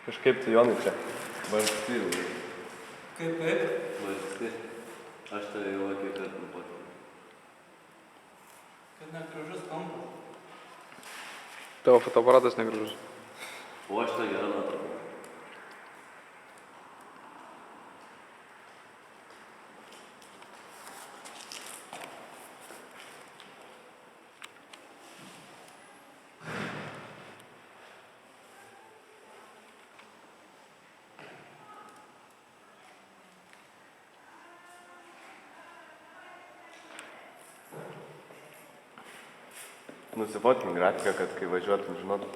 Kažkaip tu, Jonai, čia vargsti. Kaip? Vargsti. Aš tave jau akį kartą nupatau. Kad negražus kampas. Tavo fotoaparatas negražus. O aš tą gerą nuotrauką. Nusifotkink grafiką, kad kai važiuotum, žinotum.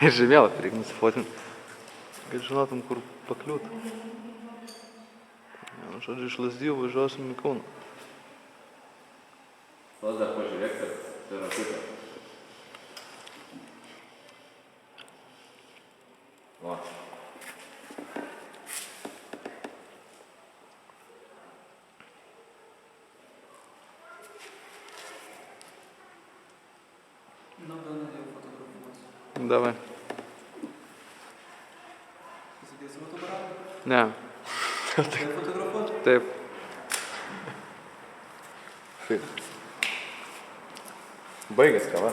Ir žemėlapį reikia nusifotint, kad žinotum, kur pakliūt. Nu, žodžiu, iš Lazdijų važiuosim į Kauną. Tos dar pažiūrėk, kad tai rakutė. Va. Nu, gal jau fotografuosiu. Davai. Pasidėsi fotoaparatą? Ne. Tai fotografuoti? Taip. Baigės kava.